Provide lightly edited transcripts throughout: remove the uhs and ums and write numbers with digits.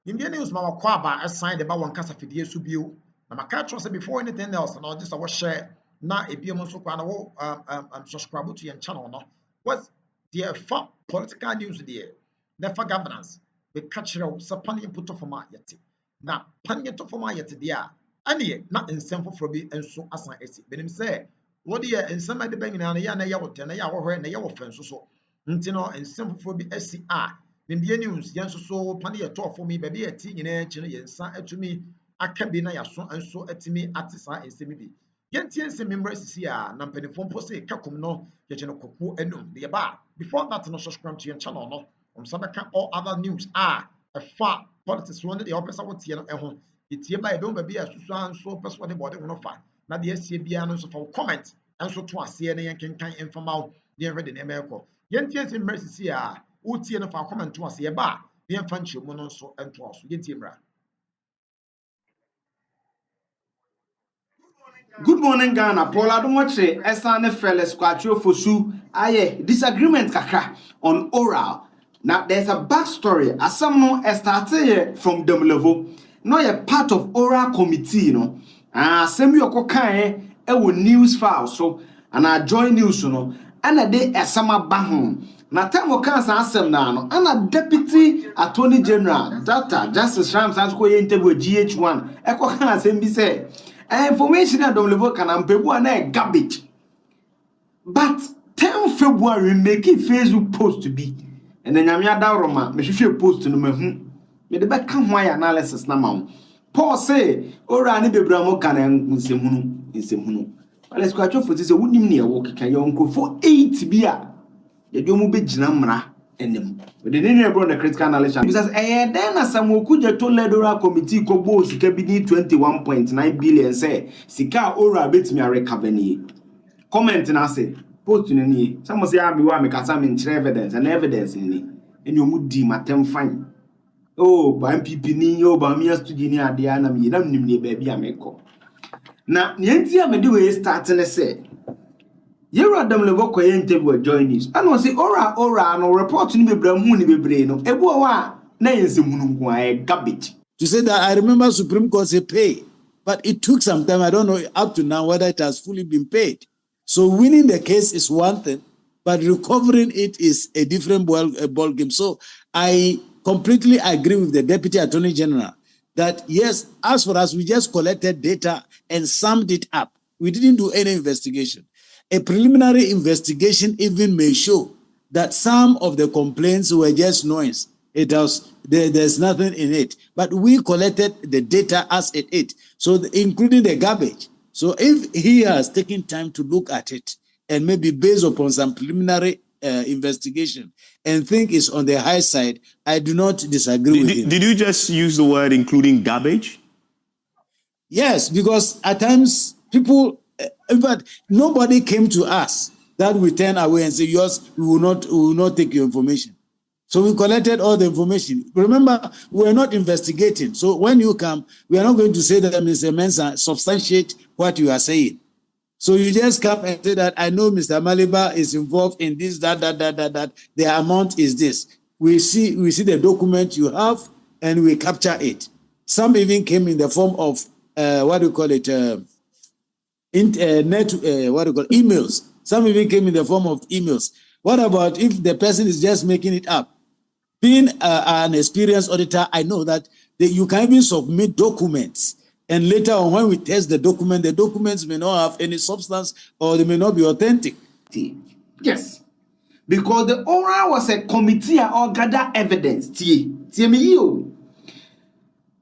Indian news ma wakɔ aba assign de ba wɔn kasa fidie so bio. Na maka trust before anything else na just a share na ebiem nso kwa na wo subscribe to your channel no. What's the political news there? Never governance. We catch you sa pani put for ma yet. Na pani to for ma yet there. Ani na nsɛm foforɔ bi nso asan esi. Benim sɛ what the nsɛm ade bɛn nyinaa na ya na ya wote na ya wɔhwɛ na ya wɔfɛ nso so. Nti no nsɛm foforɔ bi asi a India news yɛn nso so pani yɛ tɔɔ for me baabi yɛ ti nyinaa akyi no yɛn nsa atumi aka bi na yɛaso nso atumi ate saa nsɛm bi. Yɛn tie nsɛm mmra sisi a na mpanimfoɔ mpo sɛ kakum no yɛkyɛ no kɔkɔɔ anum deɛ ba before that no subscribe to your channel no ɔmsa all other news ɛfa politics wɔn deɛ ɔpɛ sɛ wɔtie no ɛho yɛtie ba yɛbɛn baabi a susu nso pɛ so wɔde bɔde wɔn fa na deɛ asie biara no nso fa comment nso to aseɛ na yɛn kenkan mfama wo deɛ ɛhwɛ de nneɛma ɛkɔ yɛn tie nsɛm mmra sisi a wotie no fa comment to aseɛ ba yɛn fa nkyɛn mu no nso nto aso yɛn tie mmra. Good morning, Ghana. Paula Dumotre, Estane Feles, Quattro Fosu, aye, disagreement kakra on oral. Now, there's a backstory. As someone started from them level, now you're part of oral committee, you know. Send me your cocaine, news file, so, and I join news, you know, and a day a summer bahon. Now, time will cancer answer now, and a deputy attorney general, Dr. Justice Rams, and go interview GH1. Echo can send me say. Information at the level can and garbage. But 10 February making Facebook post to be. And then Yamia Daroma, me should post to no me the back come why analysis na Paul say, Ora ni bebramo can in Semunu. But let's catch up for this. Wouldn't near walk can your uncle for 8 beer. The Jomu be Jinamra and them. But the name brought the critical analysis. Because then as some Okuja told Ledora committee Kobo Sikabini 21.9 billion say Sika Ora bit me a recovery. Comment and I say, post in any. Some say I be one make some evidence and evidence in it. And you would deem at them fine. Oh, by MPP Nino, by me as to Guinea, Diana, me, don't need baby, I make call. Now, Yantia may do a start and say. You are them level interview join news. I know say ora no report ni bebrem hu ni bebre no. Ebo wa na yensem hu nko garbage. To say that I remember Supreme Court say pay, but it took some time. I don't know up to now whether it has fully been paid. So winning the case is one thing, but recovering it is a different ball game. So I completely agree with the Deputy Attorney General that yes, as far as we just collected data and summed it up, we didn't do any investigation. A preliminary investigation even may show that some of the complaints were just noise. There's nothing in it. But we collected the data as it is, so including the garbage. So if he has taken time to look at it and maybe based upon some preliminary investigation and think it's on the high side, I do not disagree with him. Did you just use the word including garbage? Yes, because at times people. In fact, nobody came to us that we turn away and say, yes, we will not take your information. So we collected all the information. Remember, we are not investigating. So when you come, we are not going to say that Mr. Mensah substantiate what you are saying. So you just come and say that I know Mr. Maliba is involved in this, that. The amount is this. We see the document you have and we capture it. Some even came in the form of emails. Some even came in the form of emails. What about if the person is just making it up? Being an experienced auditor, I know that you can even submit documents. And later on, when we test the documents may not have any substance or they may not be authentic. Yes. Because the oral was a committee or gather evidence.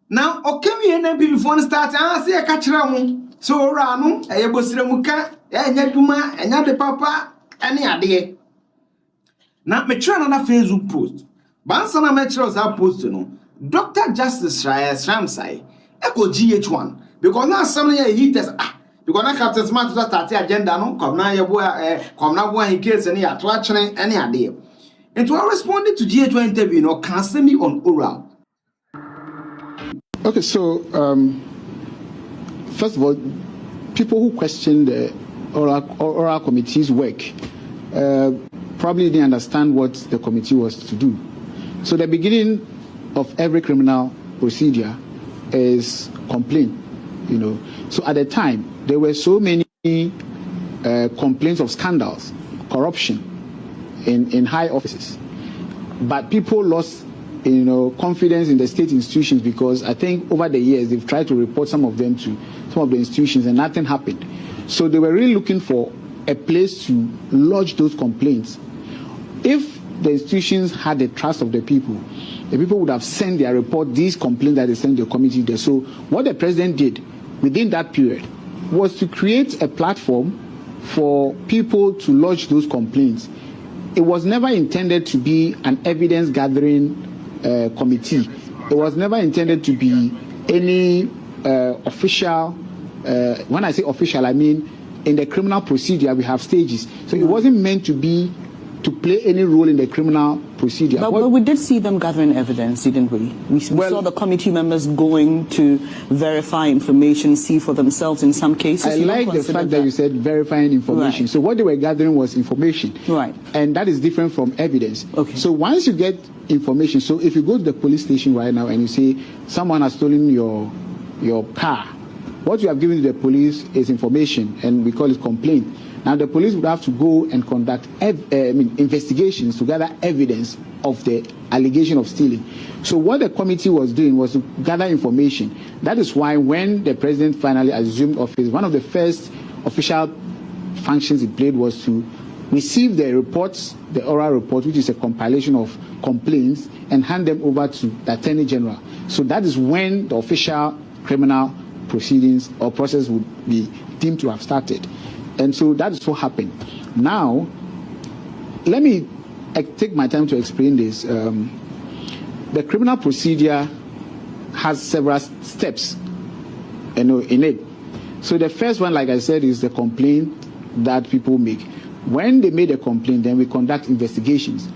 Now, okay, we end before we start. I say a catcher. So rano ayebosiramuka enyaduma enyade papa ene ade na me try na Facebook post bansa na me try that post no Dr. Justice Ramsay eko GH1 because na some here he test because na Captain Smart start agenda no come na yebo come na bo an case ne ya to akene ene ade and to responding to GH1 interview no can send me on oral. Okay, so first of all, people who question the oral committee's work probably didn't understand what the committee was to do. So the beginning of every criminal procedure is complaint. So at the time there were so many complaints of scandals, corruption in high offices, but people lost confidence in the state institutions, because I think over the years they've tried to report some of them to some of the institutions and nothing happened. So they were really looking for a place to lodge those complaints. If the institutions had the trust of the people would have sent their report, these complaints that they sent to the committee there. So what the president did within that period was to create a platform for people to lodge those complaints. It was never intended to be an evidence gathering committee. It was never intended to be any official. When I say official, I mean in the criminal procedure we have stages. So it wasn't meant to play any role in the criminal procedure. But we did see them gathering evidence, didn't we? We saw the committee members going to verify information, see for themselves in some cases. I like the fact that you said verifying information. Right. So what they were gathering was information. Right. And that is different from evidence. Okay. So once you get information, so if you go to the police station right now and you say someone has stolen your car, what you have given to the police is information, and we call it complaint. Now the police would have to go and conduct investigations to gather evidence of the allegation of stealing. So what the committee was doing was to gather information. That is why when the president finally assumed office, one of the first official functions he played was to receive the reports, the oral report, which is a compilation of complaints, and hand them over to the Attorney General. So that is when the official criminal proceedings or process would be deemed to have started. And so that is what happened. Now, let me take my time to explain this. The criminal procedure has several steps in it. So the first one, like I said, is the complaint that people make. When they made a complaint, then we conduct investigations.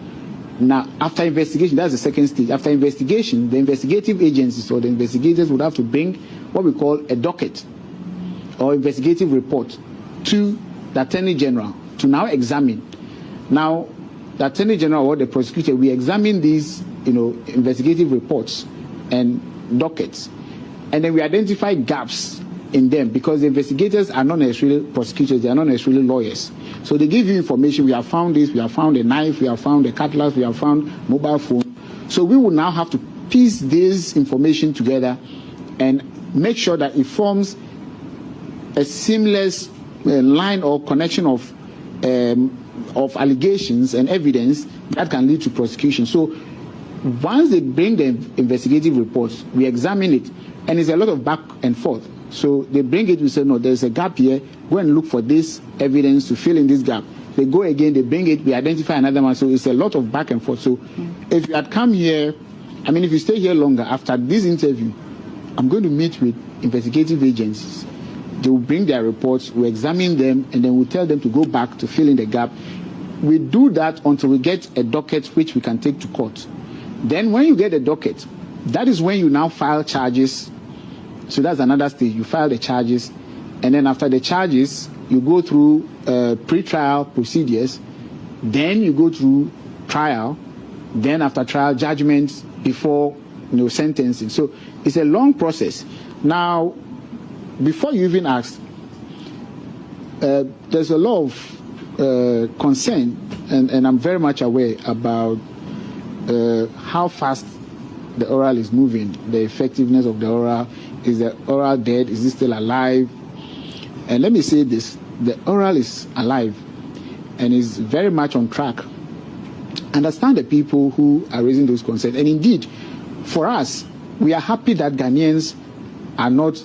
Now, after investigation, that's the second stage. After investigation, the investigative agencies or the investigators would have to bring what we call a docket or investigative report to the Attorney General to now examine. Now, the Attorney General or the prosecutor, we examine these, investigative reports and dockets, and then we identify gaps in them, because the investigators are not necessarily prosecutors, they are not necessarily lawyers. So they give you information. We have found this, we have found a knife, we have found a cutlass, we have found mobile phone. So we will now have to piece this information together and make sure that it forms a seamless line or connection of allegations and evidence that can lead to prosecution. So once they bring the investigative reports, we examine it, and it's a lot of back and forth. So they bring it, we say, no, there's a gap here, go and look for this evidence to fill in this gap. They go again, they bring it, we identify another one. So it's a lot of back and forth. So if you had come here, if you stay here longer, after this interview, I'm going to meet with investigative agencies. They will bring their reports, we examine them, and then we'll tell them to go back to fill in the gap. We do that until we get a docket which we can take to court. Then when you get a docket, that is when you now file charges. So that's another stage. You file the charges, and then after the charges, you go through pre-trial procedures. Then you go through trial. Then after trial, judgment before sentencing. So it's a long process. Now, before you even ask, there's a lot of concern, and I'm very much aware about how fast the oral is moving, the effectiveness of the oral. Is the oral dead? Is it still alive? And let me say this, the oral is alive and is very much on track. Understand the people who are raising those concerns. And indeed, for us, we are happy that Ghanaians are not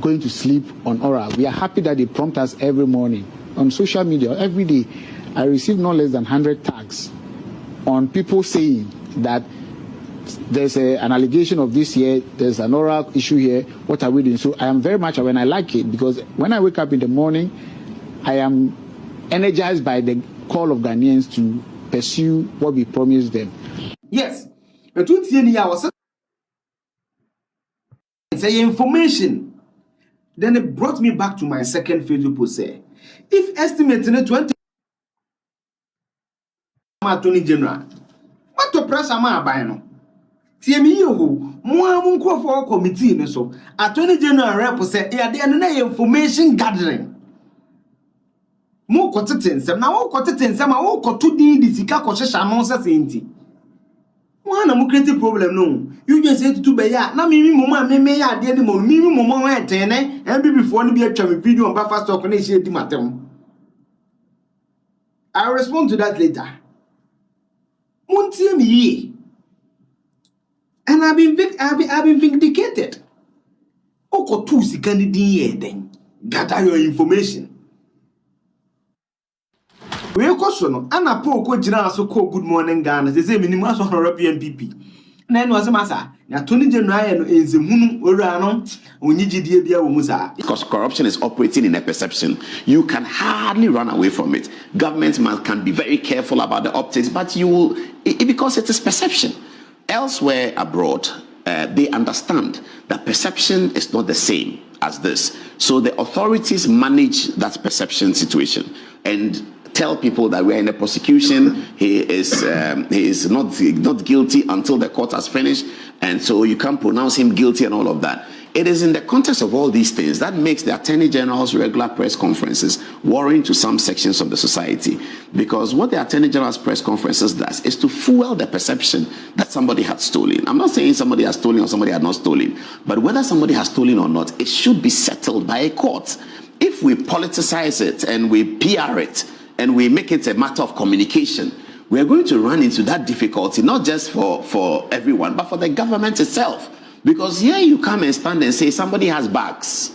going to sleep on oral. We are happy that they prompt us every morning on social media. Every day, I receive no less than 100 tags on people saying that there's an allegation of this here, there's an oral issue here, what are we doing? So I am very much aware, and I like it, because when I wake up in the morning, I am energized by the call of Ghanaians to pursue what we promised them. Yes. But I was say information. Then it brought me back to my second Facebook post. If estimating 20 Attorney General, what to press am I buying? TME who more for committee so Attorney General represent information gathering. More quotations, now quotations, some are all to the Sika Kosha Monsa Sainti. One of creative problem, no. You just say to be ya, now me, Mama, me, ya, dear, me, Mama, and before to be a chummy video on Buffer Stock and Asia Dimatum. I'll respond to that later. Monty me. And I've been vindicated. Oko tu si candidate then. Gather your information. We question Anna Poko Jina so called good morning Ghana. They say minimum so European PP. Then was a massa. Now Tony General in the moon urano uniji dia musa. Because corruption is operating in a perception. You can hardly run away from it. Government can be very careful about the optics, but you will because it is perception. Elsewhere abroad, they understand that perception is not the same as this. So the authorities manage that perception situation and tell people that we are in a prosecution. He is not guilty until the court has finished, and so you can't pronounce him guilty and all of that. It is in the context of all these things that makes the Attorney General's regular press conferences worrying to some sections of the society, because what the Attorney General's press conferences does is to fuel the perception that somebody had stolen. I'm not saying somebody has stolen or somebody had not stolen, but whether somebody has stolen or not, it should be settled by a court. If we politicize it and we PR it and we make it a matter of communication, we are going to run into that difficulty, not just for everyone, but for the government itself. Because here you come and stand and say somebody has bags,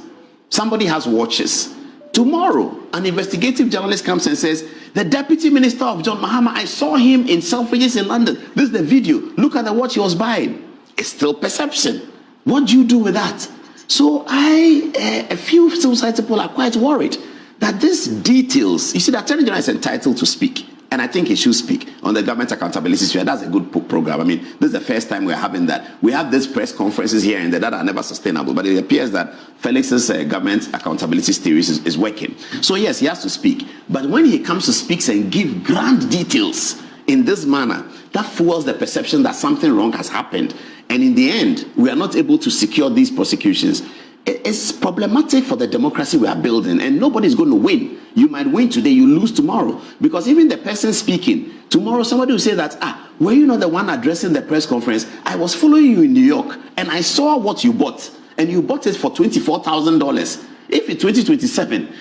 somebody has watches. Tomorrow, an investigative journalist comes and says, the Deputy Minister of John Mahama, I saw him in Selfridges in London. This is the video. Look at the watch he was buying. It's still perception. What do you do with that? So a few society people are quite worried that these details, you see, the Attorney General is entitled to speak. And I think he should speak on the government accountability sphere. That's a good program. I mean, this is the first time we're having that. We have these press conferences here and there that are never sustainable. But it appears that Felix's government accountability series is working. So yes, he has to speak. But when he comes to speak and give grand details in this manner, that fuels the perception that something wrong has happened. And in the end, we are not able to secure these prosecutions. It's problematic for the democracy we are building, and nobody's going to win. You might win today, you lose tomorrow. Because even the person speaking, tomorrow somebody will say that, were you not the one addressing the press conference? I was following you in New York, and I saw what you bought, and you bought it for $24,000. If in 2027,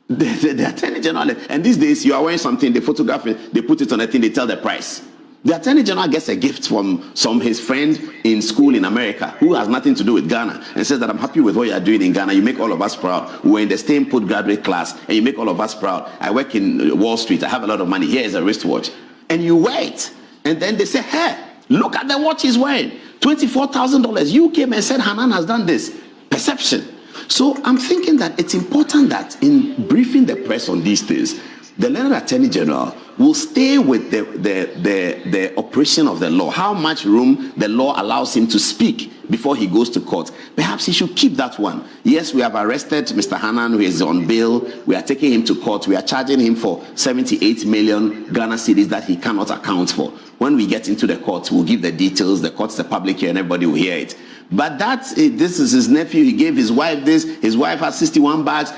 the Attorney General, and these days you are wearing something, they photograph it, they put it on a thing, they tell the price. The Attorney General gets a gift from his friend in school in America who has nothing to do with Ghana and says that I'm happy with what you are doing in Ghana. You make all of us proud. We're in the same postgraduate class and you make all of us proud. I work in Wall Street. I have a lot of money. Here is a wristwatch. And you wear it. And then they say, hey, look at the watch he's wearing. $24,000. You came and said Hanan has done this. Perception. So I'm thinking that it's important that in briefing the press on these things, the Learned Attorney General will stay with the operation of the law, how much room the law allows him to speak before he goes to court. Perhaps he should keep that one. Yes, we have arrested Mr. Hanan, who is on bail. We are taking him to court. We are charging him for 78 million Ghana cedis that he cannot account for. When we get into the court, we'll give the details. The court's the public here and everybody will hear it. But this is his nephew. He gave his wife this. His wife has 61 bags.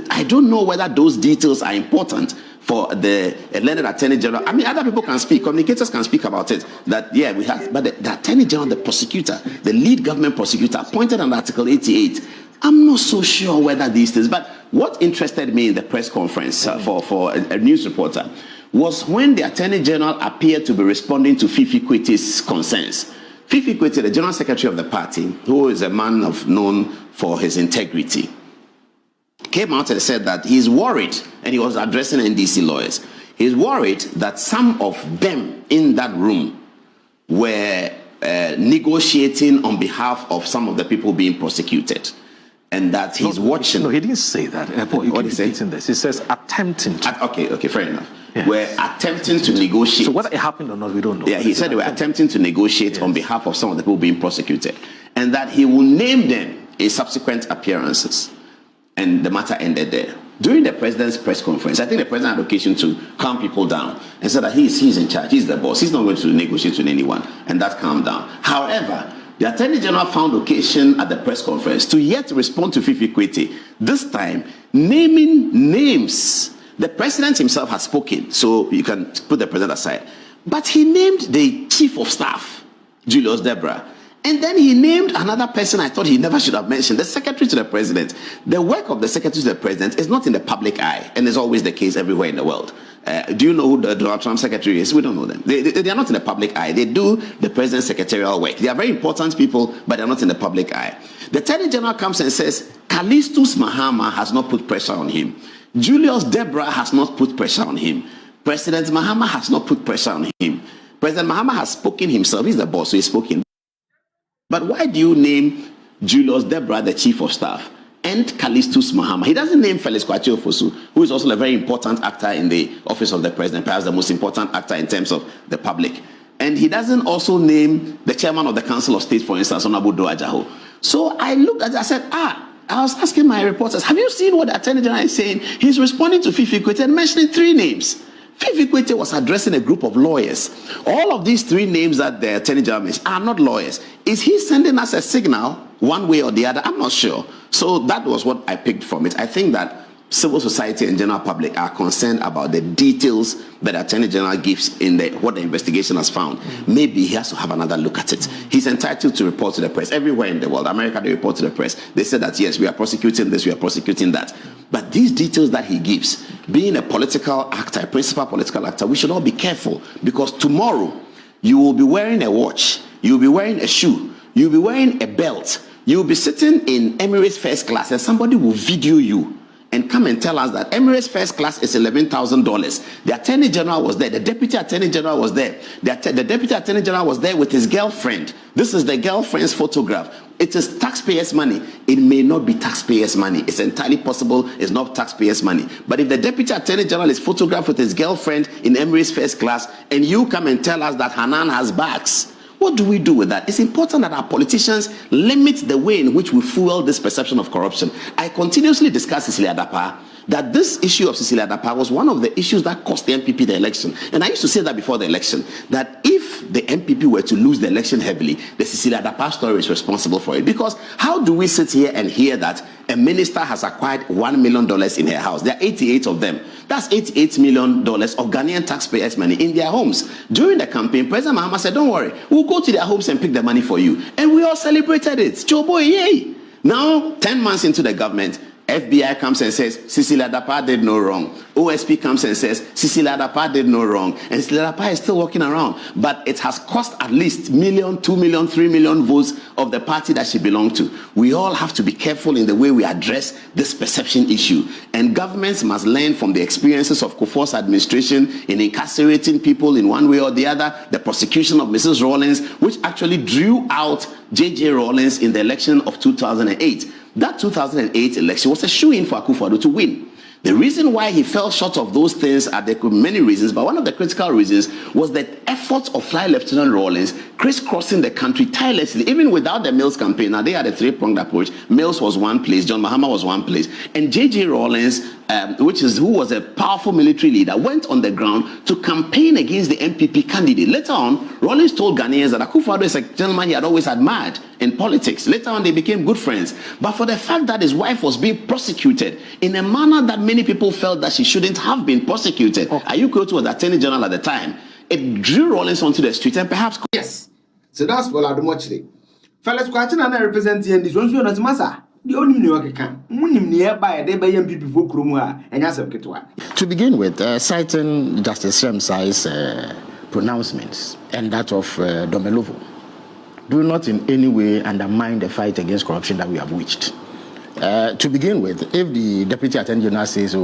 I don't know whether those details are important for the Learned Attorney General. I mean, other people can speak. Communicators can speak about it. That, yeah, we have. But the Attorney General, the prosecutor, the lead government prosecutor, appointed under Article 88, I'm not so sure whether these things. But what interested me in the press conference for a news reporter was when the Attorney General appeared to be responding to Fifi Kweti's concerns. Fifi Kweti, the General Secretary of the party, who is a man known for his integrity, came out and said that he's worried, and he was addressing NDC lawyers. He's worried that some of them in that room were negotiating on behalf of some of the people being prosecuted, and that he's watching. No, he didn't say that. What did he say? This. He says attempting to. Okay, fair enough. Yes. We're attempting to negotiate. So whether it happened or not, we don't know. Yeah, he said they were attempting to negotiate on behalf of some of the people being prosecuted, and that he will name them in subsequent appearances. And the matter ended there. During the president's press conference, I think the president had occasion to calm people down and said that he's in charge, he's the boss, he's not going to negotiate with anyone, and that calmed down. However, the Attorney General found occasion at the press conference to yet respond to Fifi Kwete, this time naming names. The president himself has spoken, so you can put the president aside. But he named the chief of staff, Julius Deborah. And then he named another person I thought he never should have mentioned, the secretary to the president. The work of the secretary to the president is not in the public eye, and is always the case everywhere in the world. Do you know who the Donald Trump secretary is? We don't know them. They are not in the public eye. They do the president's secretarial work. They are very important people, but they're not in the public eye. The Attorney General comes and says, Callistus Mahama has not put pressure on him. Julius Deborah has not put pressure on him. President Mahama has not put pressure on him. President Mahama has spoken himself. He's the boss, so he's spoken. But why do you name Julius Deborah the chief of staff and Callistus Mahama? He doesn't name Felix Kwakye Ofosu, who is also a very important actor in the office of the president, perhaps the most important actor in terms of the public. And he doesn't also name the chairman of the Council of State, for instance, Honorable Do Ajaho. So I looked at it, I said, I was asking my reporters, have you seen what the Attorney General is saying? He's responding to Fifi Kwete and mentioning 3 names. Fifi Kwete was addressing a group of lawyers. All of these 3 names that the Attorney General mentioned are not lawyers. Is he sending us a signal one way or the other? I'm not sure. So that was what I picked from it. I think that civil society and general public are concerned about the details that the Attorney General gives in what the investigation has found. Maybe he has to have another look at it. He's entitled to report to the press. Everywhere in the world, America, they report to the press. They say that, yes, we are prosecuting this, we are prosecuting that. But these details that he gives, being a political actor, a principal political actor, we should all be careful, because tomorrow you will be wearing a watch, you'll be wearing a shoe, you'll be wearing a belt, you'll be sitting in Emirates first class, and somebody will video you and come and tell us that Emirates first class is $11,000. The Attorney General was there. The Deputy Attorney General was there. The Deputy Attorney General was there with his girlfriend. This is the girlfriend's photograph. It is taxpayers' money. It may not be taxpayers' money. It's entirely possible it's not taxpayers' money. But if the Deputy Attorney General is photographed with his girlfriend in Emirates first class, and you come and tell us that Hanan has bags, what do we do with that? It's important that our politicians limit the way in which we fuel this perception of corruption. I continuously discuss Cecilia Dapaah, that this issue of Cecilia Dapaah was one of the issues that cost the NPP the election. And I used to say that before the election, that if the NPP were to lose the election heavily, the Cecilia Dapaah story is responsible for it. Because how do we sit here and hear that a minister has acquired $1 million in her house? There are 88 of them. That's $88 million of Ghanaian taxpayers' money in their homes. During the campaign, President Mahama said, don't worry, we'll go to their homes and pick the money for you. And we all celebrated it. Chobo, yay! Now, 10 months into the government, FBI comes and says, Cecilia Dapaah did no wrong. OSP comes and says, Cecilia Dapaah did no wrong. And Cecilia Dapaah is still walking around. But it has cost at least $1 million, $2 million, $3 million votes of the party that she belonged to. We all have to be careful in the way we address this perception issue. And governments must learn from the experiences of Kufuor's administration in incarcerating people in one way or the other, the prosecution of Mrs. Rawlings, which actually drew out J.J. Rawlings in the election of 2008. That 2008 election was a shoo-in for Akufo-Addo to win. The reason why he fell short of those things are there could be many reasons, but one of the critical reasons was the efforts of Fly Lieutenant Rawlings crisscrossing the country tirelessly, even without the Mills campaign. Now, they had a 3-pronged approach. Mills was one place, John Mahama was one place, and J.J. Rawlings, who was a powerful military leader, went on the ground to campaign against the NPP candidate. Later on, Rawlings told Ghanaians that Akufo-Addo is a gentleman he had always admired in politics. Later on, they became good friends. But for the fact that his wife was being prosecuted in a manner that many people felt that she shouldn't have been prosecuted, Ayuko was the Attorney General at the time, it drew Rawlings onto the street and perhaps... Yes. So that's what I do much today. Fellas, question and I represent you in this one. So that's massa. The only new work can. Nearby, they buy MPP for Krumwa and Yasam Ketwa. To begin with, citing Justice Shremsai's pronouncements and that of Domelovo, do not in any way undermine the fight against corruption that we have waged. To begin with, if the Deputy Attorney General says,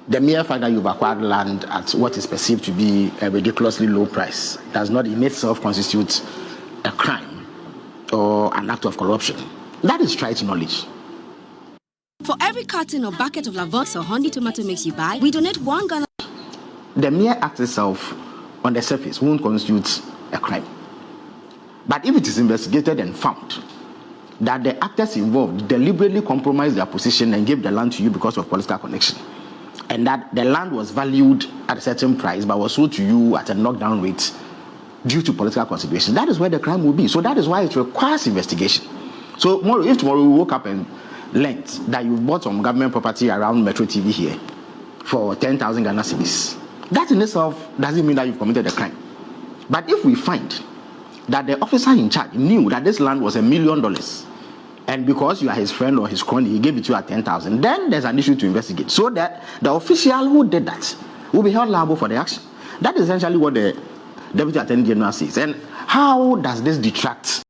the mere fact that you've acquired land at what is perceived to be a ridiculously low price does not in itself constitute a crime or an act of corruption. That is trite knowledge. For every carton or bucket of Lavox or Hondi tomato mix you buy, we donate $1 Ghana. The mere act itself on the surface won't constitute a crime. But if it is investigated and found that the actors involved deliberately compromised their position and gave the land to you because of political connection, and that the land was valued at a certain price but was sold to you at a knockdown rate due to political consideration, that is where the crime will be. So that is why it requires investigation. So if tomorrow we woke up and learned that you bought some government property around Metro TV here for 10,000 Ghana cedis, that in itself doesn't mean that you've committed a crime. But if we find that the officer in charge knew that this land was $1 million, and because you are his friend or his crony, he gave it to you at 10,000, then there's an issue to investigate. So that the official who did that will be held liable for the action. That is essentially what the Deputy Attorney General says. And how does this detract